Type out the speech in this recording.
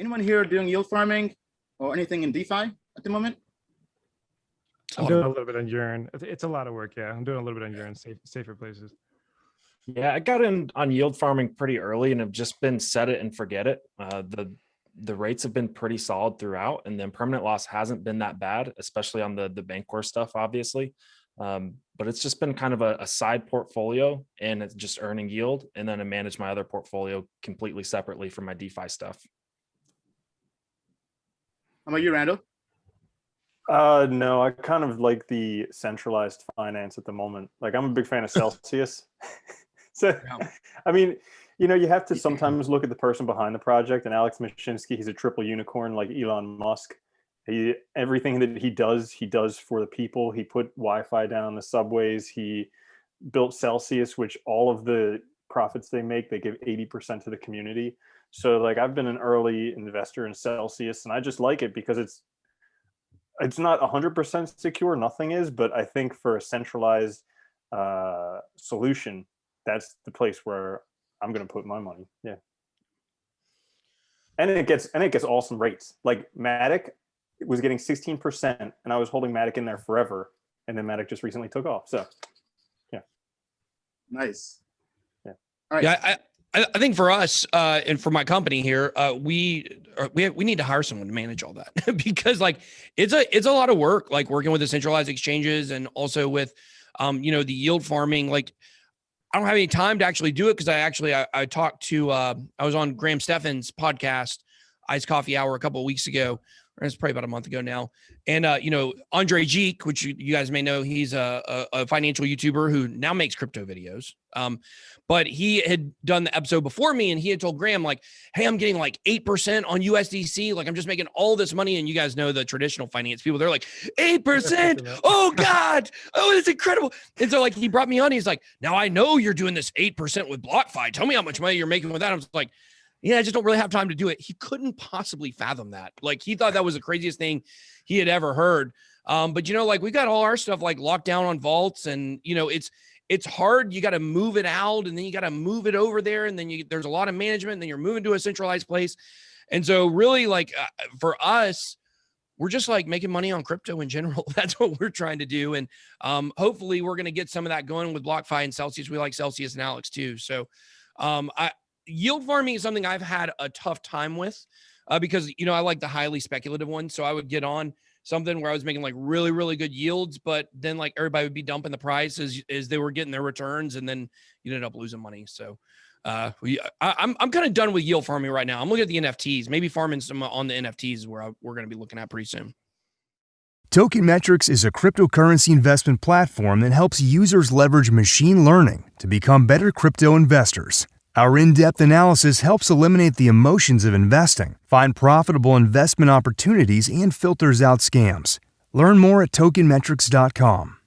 Anyone here doing yield farming or anything in DeFi at the moment? I'm doing a little bit on Yearn. It's a lot of work. Yeah, I'm doing a little bit on Yearn, safer places. Yeah, I got in on yield farming pretty early and have just been set it and forget it. The rates have been pretty solid throughout, and then permanent loss hasn't been that bad, especially on the Bancor stuff, obviously. But it's just been kind of a side portfolio, and it's just earning yield, and then I manage my other portfolio completely separately from my DeFi stuff. How about you, Randall? No, I kind of like the centralized finance at the moment. Like, I'm a big fan of Celsius. So, I mean, you know, you have to sometimes look at the person behind the project. And Alex Mashinsky, he's a triple unicorn like Elon Musk. Everything that he does for the people. He put Wi-Fi down on the subways. He built Celsius, which all of the profits they make, they give 80% to the community. So, like, I've been an early investor in Celsius, and I just like it because it's not 100% secure. Nothing is, but I think for a centralized solution, that's the place where I'm going to put my money. Yeah. And it gets awesome rates. Like Matic was getting 16%, and I was holding Matic in there forever. And then Matic just recently took off. So, yeah. Nice. Yeah. All right. Yeah. I think for us and for my company here, we need to hire someone to manage all that because like it's a lot of work, like working with the centralized exchanges and also with, you know, the yield farming. Like I don't have any time to actually do it because I talked to I was on Graham Stephan's podcast, Iced Coffee Hour, a couple of weeks ago. It's probably about a month ago now. And, you know, Andre Geek, which you guys may know, he's a financial YouTuber who now makes crypto videos. But he had done the episode before me and he had told Graham, like, hey, I'm getting like 8% on USDC. Like, I'm just making all this money. And you guys know the traditional finance people, they're like, 8%. Oh, God. Oh, it's incredible. And so, like, he brought me on. He's like, now I know you're doing this 8% with BlockFi. Tell me how much money you're making with that. I was like, yeah, I just don't really have time to do it. He couldn't possibly fathom that. Like, he thought that was the craziest thing he had ever heard. But, you know, like, we got all our stuff like locked down on vaults and, you know, it's hard. You got to move it out and then you got to move it over there. And then there's a lot of management and then you're moving to a centralized place. And so really like for us, we're just like making money on crypto in general. That's what we're trying to do. And hopefully we're going to get some of that going with BlockFi and Celsius. We like Celsius and Alex too. So yield farming is something I've had a tough time with because, you know, I like the highly speculative ones. So I would get on something where I was making like really, really good yields, but then like everybody would be dumping the price as they were getting their returns and then you ended up losing money. So I'm kind of done with yield farming right now. I'm looking at the NFTs, maybe farming some on the NFTs is where we're going to be looking at pretty soon. Token Metrics is a cryptocurrency investment platform that helps users leverage machine learning to become better crypto investors. Our in-depth analysis helps eliminate the emotions of investing, find profitable investment opportunities, and filters out scams. Learn more at tokenmetrics.com.